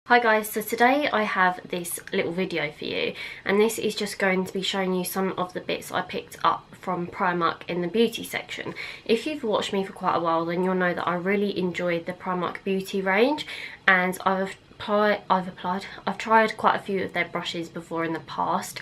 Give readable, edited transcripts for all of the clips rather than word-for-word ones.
Hi guys, so today I have this little video for you, and this is just going to be showing you some of the bits I picked up from Primark in the beauty section. If you've watched me for quite a while, then you'll know that I really enjoyed the Primark beauty range, and I've tried quite a few of their brushes before in the past.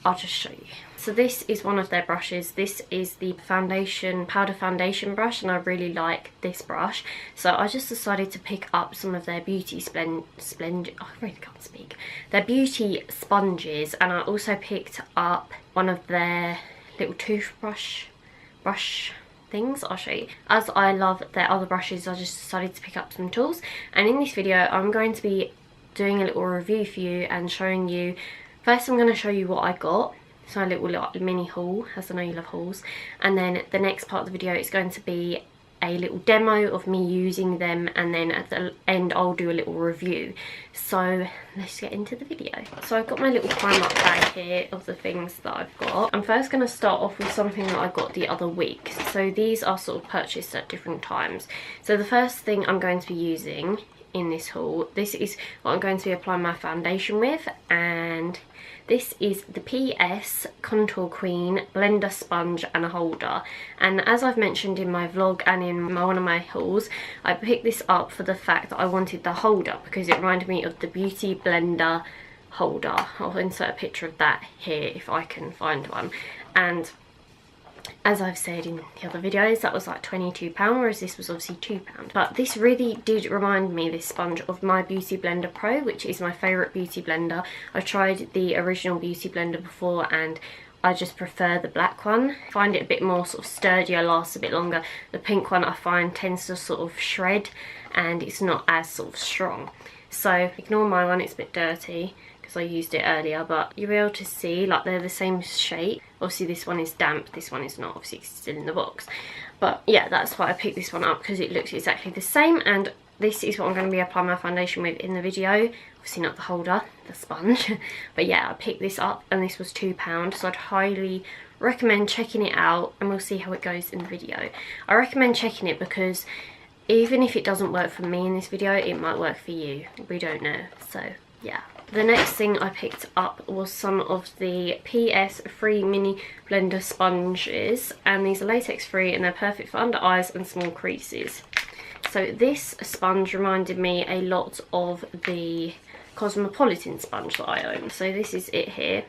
I'll just show you. So this is one of their brushes. This is the powder foundation brush, and I really like this brush. So I just decided to pick up some of their beauty their beauty sponges, and I also picked up one of their little toothbrush things. I'll show you. As I love their other brushes, I just decided to pick up some tools, and in this video I'm going to be doing a little review for you and showing you. First I'm going to show you what I got, so a little like mini haul, as I know you love hauls, and then the next part of the video is going to be a little demo of me using them, and then at the end I'll do a little review. So let's get into the video. So I've got my little Primark bag here of the things that I've got. I'm first going to start off with something that I got the other week. So these are sort of purchased at different times. So the first thing I'm going to be using in this haul, this is what I'm going to be applying my foundation with, and this is the PS Contour Queen blender sponge and a holder. And as I've mentioned in my vlog and in one of my hauls, I picked this up for the fact that I wanted the holder because it reminded me of the Beauty Blender holder. I'll insert a picture of that here if I can find one. And as I've said in the other videos, that was like £22, whereas this was obviously £2. But this really did remind me, this sponge, of my Beauty Blender Pro, which is my favourite beauty blender. I tried the original Beauty Blender before, and I just prefer the black one. I find it a bit more sort of sturdier, lasts a bit longer. The pink one I find tends to sort of shred, and it's not as sort of strong. So ignore my one, it's a bit dirty because I used it earlier, but you'll be able to see like they're the same shape. Obviously this one is damp, this one is not, obviously it's still in the box. But yeah, that's why I picked this one up, because it looks exactly the same, and this is what I'm going to be applying my foundation with in the video. Obviously not the holder, the sponge. But yeah, I picked this up and this was £2, so I'd highly recommend checking it out, and we'll see how it goes in the video. I recommend checking it because even if it doesn't work for me in this video, it might work for you. We don't know, so yeah. The next thing I picked up was some of the PS Free Mini Blender Sponges, and these are latex free and they're perfect for under eyes and small creases. So this sponge reminded me a lot of the Cosmopolitan sponge that I own. So this is it here.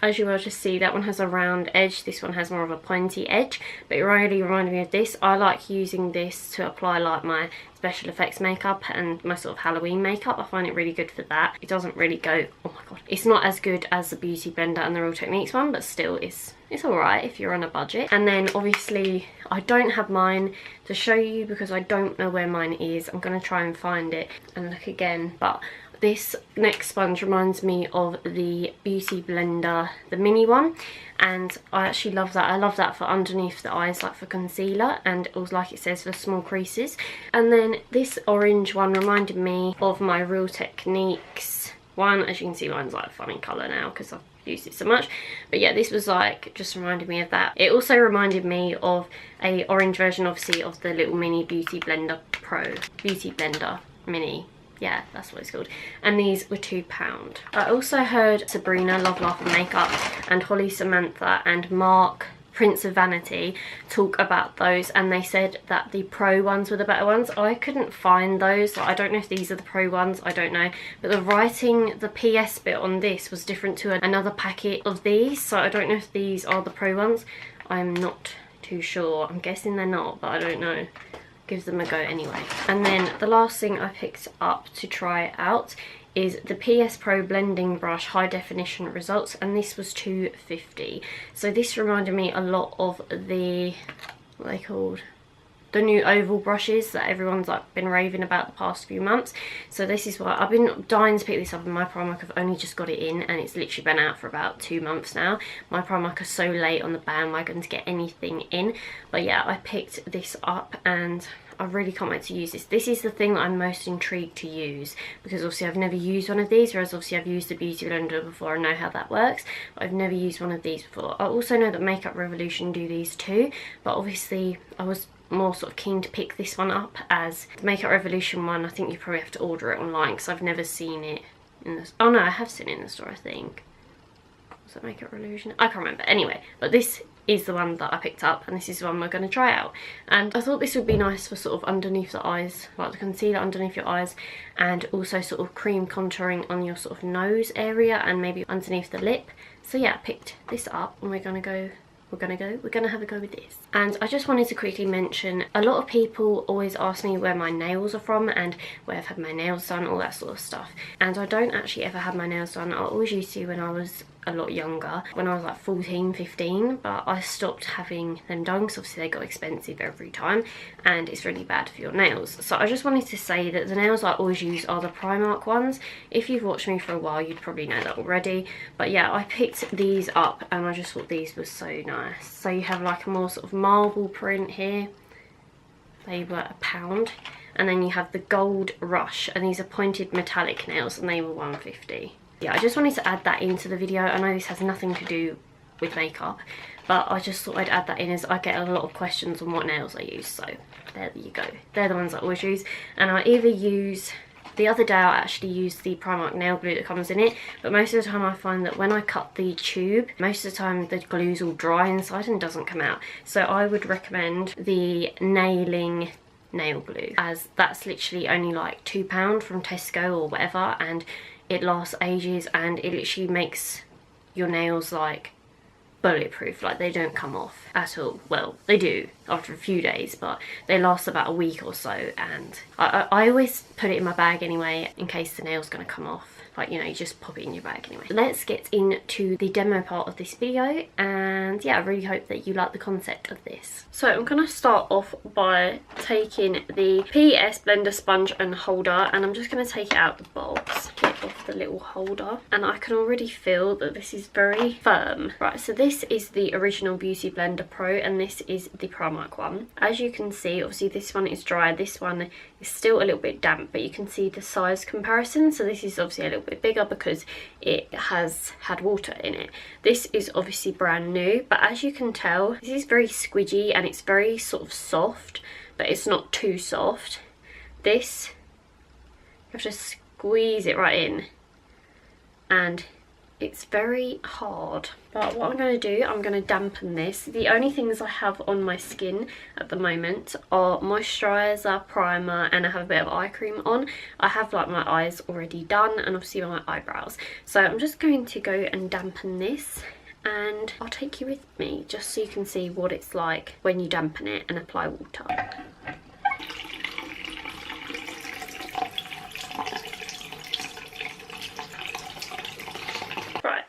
As you will just see, that one has a round edge, this one has more of a pointy edge, but it really reminded me of this. I like using this to apply like my special effects makeup and my sort of Halloween makeup. I find it really good for that. It doesn't really go, oh my god, it's not as good as the Beauty Blender and the Real Techniques one, but still it's alright if you're on a budget. And then obviously I don't have mine to show you because I don't know where mine is. I'm going to try and find it and look again, but this next sponge reminds me of the Beauty Blender, the mini one, and I actually love that. I love that for underneath the eyes, like for concealer, and it was like it says for small creases. And then this orange one reminded me of my Real Techniques one. As you can see, mine's like a funny colour now because I've used it so much, but yeah, this was like, just reminded me of that. It also reminded me of a orange version obviously of the little mini Beauty Blender Pro, Beauty Blender Mini. Yeah, that's what it's called. And these were £2. I also heard Sabrina, Love, Laugh and Makeup, and Holly Samantha and Mark, Prince of Vanity, talk about those, and they said that the pro ones were the better ones. I couldn't find those. I don't know if these are the pro ones, I don't know. But the writing, the PS bit on this was different to another packet of these, so I don't know if these are the pro ones. I'm not too sure. I'm guessing they're not, but I don't know. Give them a go anyway. And then the last thing I picked up to try out is the PS Pro Blending Brush High Definition Results, and this was £2.50. So this reminded me a lot of the, what are they called? The new oval brushes that everyone's like been raving about the past few months. So this is why I've been dying to pick this up in my Primark. I've only just got it in and it's literally been out for about 2 months now. My Primark is so late on the bandwagon to get anything in. But yeah, I picked this up and I really can't wait to use this. This is the thing that I'm most intrigued to use, because obviously I've never used one of these, whereas obviously I've used the Beauty Blender before. I know how that works, but I've never used one of these before. I also know that Makeup Revolution do these too, but obviously I was more sort of keen to pick this one up, as the Makeup Revolution one, I think you probably have to order it online because I've never seen it in the... Oh no, I have seen it in the store, I think. Was it Makeup Revolution? I can't remember. Anyway, but this is the one that I picked up, and this is the one we're going to try out. And I thought this would be nice for sort of underneath the eyes, like the concealer underneath your eyes, and also sort of cream contouring on your sort of nose area and maybe underneath the lip. So yeah, I picked this up, and we're gonna have a go with this. And I just wanted to quickly mention, a lot of people always ask me where my nails are from and where I've had my nails done, all that sort of stuff. And I don't actually ever have my nails done. I always used to when I was a lot younger, when I was like 14, 15, but I stopped having them done because obviously they got expensive every time and it's really bad for your nails. So I just wanted to say that the nails I always use are the Primark ones. If you've watched me for a while, you'd probably know that already. But yeah, I picked these up and I just thought these were so nice. So you have like a more sort of marble print here. They were £1. And then you have the Gold Rush, and these are pointed metallic nails, and they were £1.50. Yeah, I just wanted to add that into the video. I know this has nothing to do with makeup, but I just thought I'd add that in as I get a lot of questions on what nails I use. So there you go. They're the ones I always use. And I either use... The other day I actually used the Primark nail glue that comes in it, but most of the time I find that when I cut the tube, most of the time the glue's all dry inside and doesn't come out. So I would recommend the nailing nail glue, as that's literally only like £2 from Tesco or whatever, and it lasts ages and it literally makes your nails like bulletproof, like they don't come off at all. Well, they do after a few days, but they last about a week or so, and I always put it in my bag anyway in case the nail's gonna come off. Like, you know, you just pop it in your bag anyway. Let's get into the demo part of this video, and yeah, I really hope that you like the concept of this. So I'm gonna start off by taking the PS blender sponge and holder, and I'm just gonna take it out the box, get off the little holder, and I can already feel that this is very firm. Right, so this is the original Beauty Blender Pro, and this is the Primark one. As you can see, obviously this one is dry, this one is still a little bit damp, but you can see the size comparison. So this is obviously a little bit bigger because it has had water in it. This is obviously brand new, but as you can tell, this is very squidgy and it's very sort of soft, but it's not too soft. This, you have to squeeze it right in, and it's very hard. But what I'm going to do, I'm going to dampen this. The only things I have on my skin at the moment are moisturiser, primer, and I have a bit of eye cream on. I have like my eyes already done, and obviously my eyebrows. So I'm just going to go and dampen this, and I'll take you with me just so you can see what it's like when you dampen it and apply water.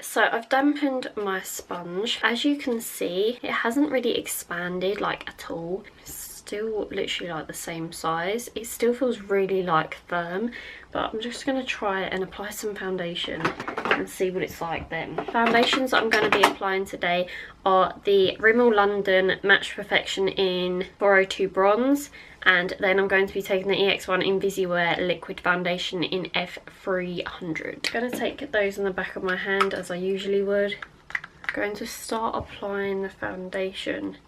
So I've dampened my sponge. As you can see, it hasn't really expanded like at all. It's still literally like the same size. It still feels really like firm, but I'm just going to try it and apply some foundation and see what it's like then. Foundations that I'm going to be applying today are the Rimmel London Match Perfection in 402 Bronze, and then I'm going to be taking the EX1 Invisiwear Liquid Foundation in F300. I'm going to take those in the back of my hand as I usually would. I'm going to start applying the foundation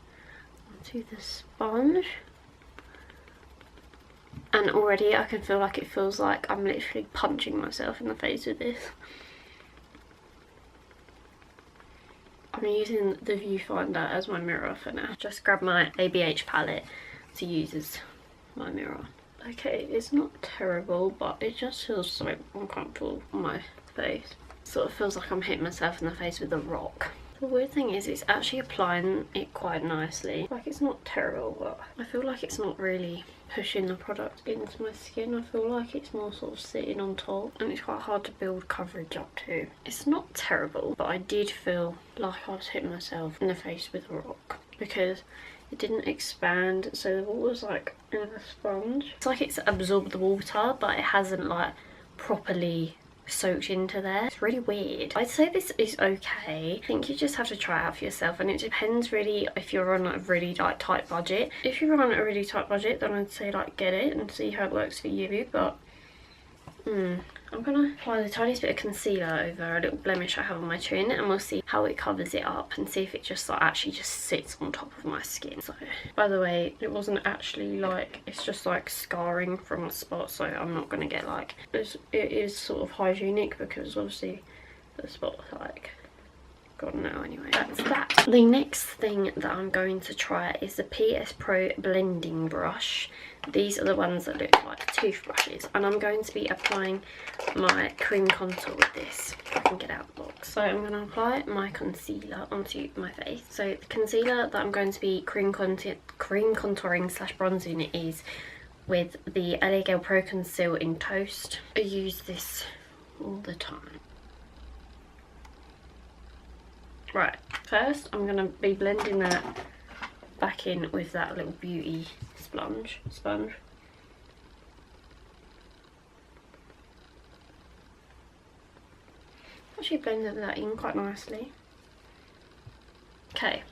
onto the sponge. And already I can feel like it feels like I'm literally punching myself in the face with this. I'm using the viewfinder as my mirror for now. Just grab my ABH palette to use as my mirror. Okay, it's not terrible, but it just feels so uncomfortable on my face. Sort of feels like I'm hitting myself in the face with a rock. The weird thing is it's actually applying it quite nicely. Like, it's not terrible, but I feel like it's not really pushing the product into my skin. I feel like it's more sort of sitting on top, and it's quite hard to build coverage up to. It's not terrible, but I did feel like I was hitting myself in the face with a rock because it didn't expand, so the water's like in the sponge. It's like it's absorbed the water, but it hasn't like properly soaked into there. It's really weird. I'd say this is okay. I think you just have to try it out for yourself, and it depends really if you're on a really like tight budget. If you're on a really tight budget, then I'd say like get it and see how it works for you, but I'm gonna apply the tiniest bit of concealer over a little blemish I have on my chin, and we'll see how it covers it up and see if it just like actually just sits on top of my skin. So by the way, it wasn't actually like, it's just like scarring from a spot, so I'm not gonna get like, it is sort of hygienic because obviously the spot's like gone now anyway. That's that. The next thing that I'm going to try is the PS Pro blending brush. These are the ones that look like toothbrushes, and I'm going to be applying my cream contour with this, if I can get out the box. So I'm going to apply my concealer onto my face. So the concealer that I'm going to be cream contouring slash bronzing is with the LA Girl Pro Conceal in Toast. I use this all the time. Right, first I'm going to be blending that back in with that little beauty sponge. Actually blended that in quite nicely. Okay,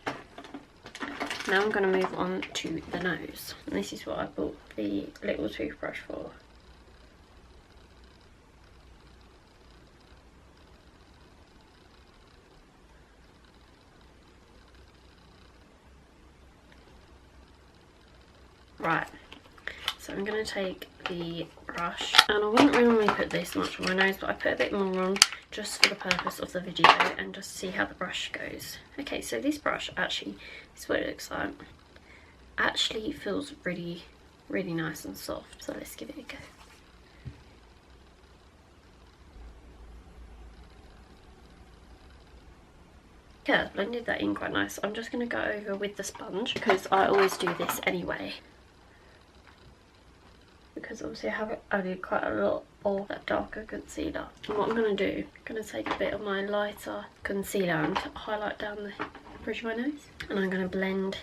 now I'm going to move on to the nose, and this is what I bought the little toothbrush for. Right, so I'm going to take the brush, and I wouldn't normally put this much on my nose, but I put a bit more on just for the purpose of the video and just see how the brush goes. Okay, so this brush actually, this is what it looks like. Actually feels really, really nice and soft, so let's give it a go. Yeah, I've blended that in quite nice. I'm just going to go over with the sponge because I always do this anyway, because obviously I have added quite a lot of that darker concealer. And what I'm going to do, I'm going to take a bit of my lighter concealer and highlight down the bridge of my nose, and I'm going to blend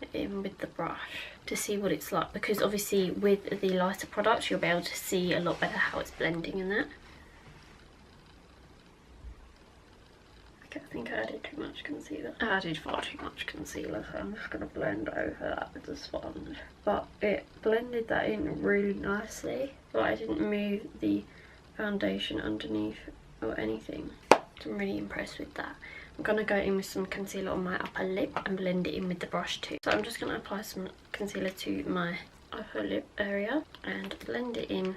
it in with the brush to see what it's like, because obviously with the lighter products you'll be able to see a lot better how it's blending in that. I think I added too much concealer. I added far too much concealer, so I'm just going to blend over that with the sponge. But it blended that in really nicely, but I didn't move the foundation underneath or anything. So I'm really impressed with that. I'm going to go in with some concealer on my upper lip and blend it in with the brush too. So I'm just going to apply some concealer to my upper lip area and blend it in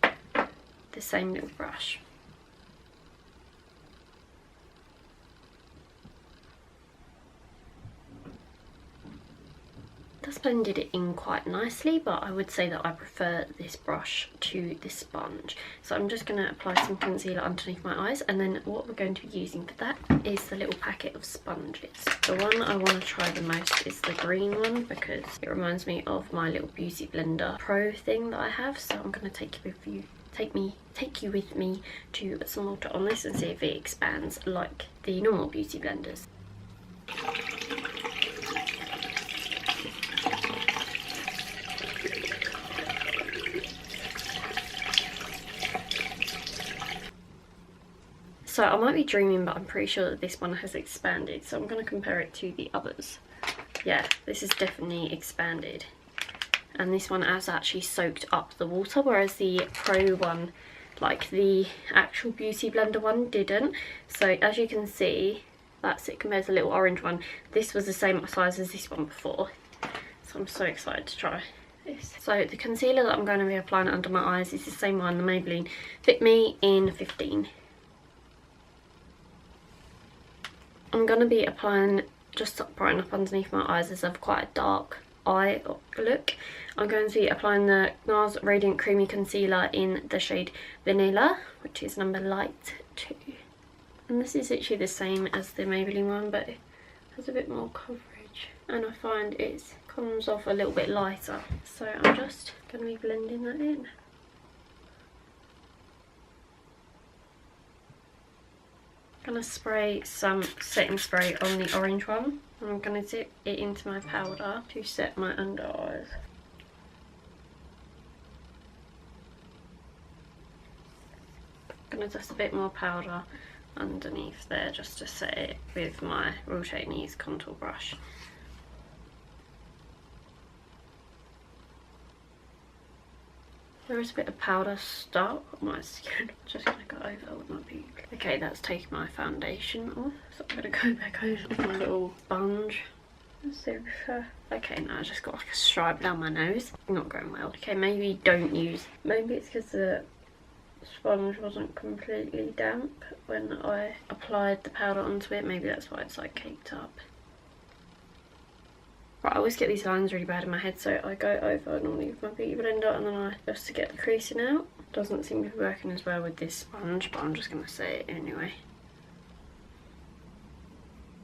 the same little brush. That's blended it in quite nicely, but I would say that I prefer this brush to this sponge. So I'm just going to apply some concealer underneath my eyes, and then what we're going to be using for that is the little packet of sponges. The one I want to try the most is the green one because it reminds me of my little Beauty Blender Pro thing that I have. So I'm going to take you with me to put some water on this and see if it expands like the normal beauty blenders. So I might be dreaming, but I'm pretty sure that this one has expanded. So I'm going to compare it to the others. Yeah, this is definitely expanded. And this one has actually soaked up the water, whereas the Pro one, like the actual Beauty Blender one, didn't. So as you can see, that's it compared to the little orange one. This was the same size as this one before. So I'm so excited to try this. So the concealer that I'm going to be applying under my eyes is the same one, the Maybelline Fit Me in 15. I'm going to be applying just to brighten up underneath my eyes as I have quite a dark eye look. I'm going to be applying the NARS Radiant Creamy Concealer in the shade Vanilla, which is number light 2. And this is literally the same as the Maybelline one, but it has a bit more coverage. And I find it comes off a little bit lighter. So I'm just going to be blending that in. I'm going to spray some setting spray on the orange one. I'm going to dip it into my powder to set my under eyes. I'm going to dust a bit more powder underneath there just to set it with my Real Techniques contour brush. There is a bit of powder stuck on my skin. Just gonna go over with my beauty. Okay, that's taking my foundation off. So I'm gonna go back over with my little sponge. Okay, now I just got like a stripe down my nose. Not going well. Okay, maybe don't use. Maybe it's because the sponge wasn't completely damp when I applied the powder onto it. Maybe that's why it's like caked up. Right, I always get these lines really bad in my head, so I go over normally with my beauty blender and then I just to get the creasing out. Doesn't seem to be working as well with this sponge, but I'm just going to say it anyway.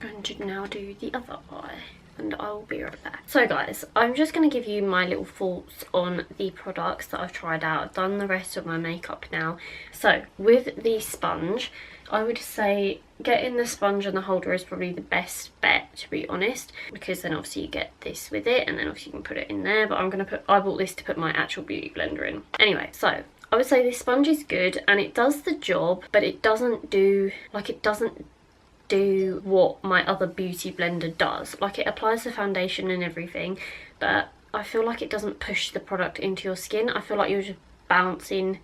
I'm going to now do the other eye, and I'll be right back. So guys, I'm just going to give you my little thoughts on the products that I've tried out. I've done the rest of my makeup now. So with the sponge, I would say getting the sponge and the holder is probably the best bet, to be honest, because then obviously you get this with it and then obviously you can put it in there. But I bought this to put my actual beauty blender in. Anyway, so I would say this sponge is good and it does the job, but it doesn't do what my other beauty blender does. Like, it applies the foundation and everything, but I feel like it doesn't push the product into your skin. I feel like you're just bouncing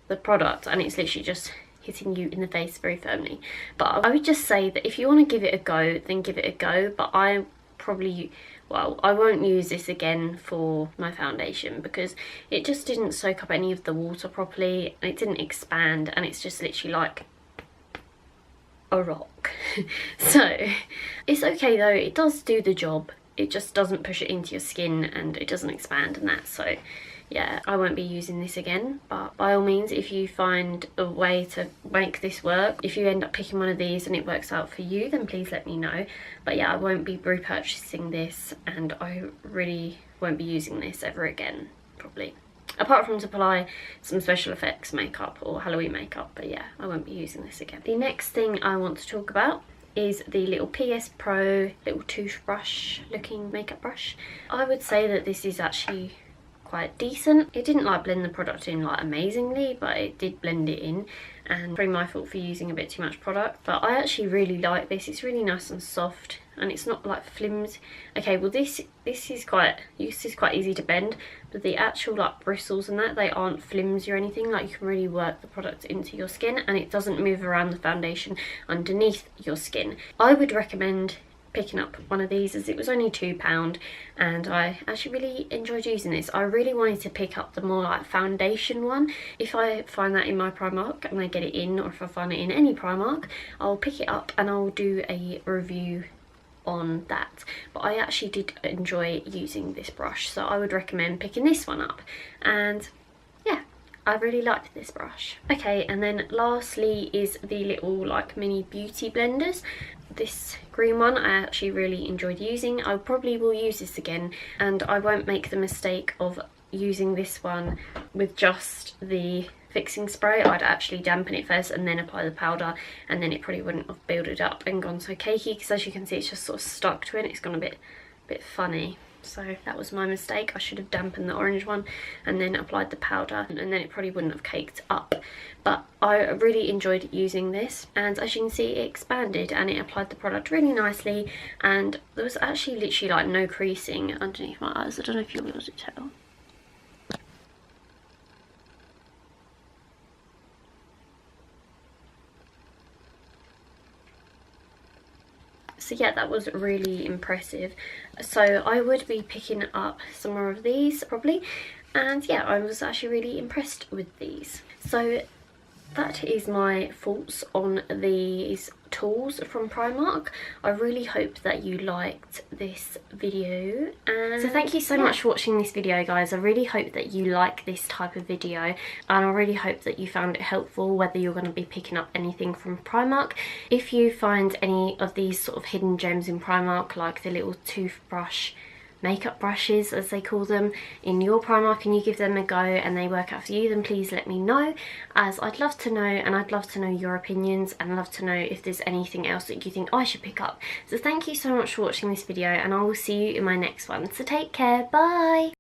the product and it's literally just hitting you in the face very firmly. But I would just say that if you want to give it a go, then give it a go. But I won't use this again for my foundation because it just didn't soak up any of the water properly and it didn't expand, and it's just literally like a rock. So it's okay though, it does do the job, it just doesn't push it into your skin and it doesn't expand and that. So yeah, I won't be using this again, but by all means, if you find a way to make this work, if you end up picking one of these and it works out for you, then please let me know. But yeah, I won't be repurchasing this and I really won't be using this ever again, probably. Apart from to apply some special effects makeup or Halloween makeup, but yeah, I won't be using this again. The next thing I want to talk about is the little PS Pro little toothbrush looking makeup brush. I would say that this is actually quite decent. It didn't like blend the product in like amazingly, but it did blend it in, and probably my fault for using a bit too much product. But I actually really like this. It's really nice and soft and it's not like flimsy. Okay, well this is quite easy to bend, but the actual like bristles and that, they aren't flimsy or anything. Like, you can really work the product into your skin and it doesn't move around the foundation underneath your skin. I would recommend picking up one of these as it was only £2 and I actually really enjoyed using this. I really wanted to pick up the more like foundation one. If I find that in my Primark and I get it in, or if I find it in any Primark, I'll pick it up and I'll do a review on that. But I actually did enjoy using this brush, so I would recommend picking this one up. And yeah, I really liked this brush. Okay, and then lastly is the little like mini beauty blenders. This green one I actually really enjoyed using. I probably will use this again, and I won't make the mistake of using this one with just the fixing spray. I'd actually dampen it first and then apply the powder, and then it probably wouldn't have builded up and gone so cakey, because as you can see it's just sort of stuck to it. It's gone a bit funny. So that was my mistake. I should have dampened the orange one and then applied the powder, and then it probably wouldn't have caked up. But I really enjoyed using this, and as you can see it expanded and it applied the product really nicely, and there was actually literally like no creasing underneath my eyes. I don't know if you'll be able to tell. So yeah, that was really impressive. So I would be picking up some more of these probably, and yeah, I was actually really impressed with these. So that is my thoughts on these tools from Primark. I really hope that you liked this video, and so thank you so much for watching this video, guys. I really hope that you like this type of video, and I really hope that you found it helpful, whether you're going to be picking up anything from Primark. If you find any of these sort of hidden gems in Primark, like the little toothbrush makeup brushes as they call them, in your Primark, and you give them a go and they work out for you, then please let me know, as I'd love to know, and I'd love to know your opinions, and I'd love to know if there's anything else that you think I should pick up. So thank you so much for watching this video, and I will see you in my next one. So take care, bye!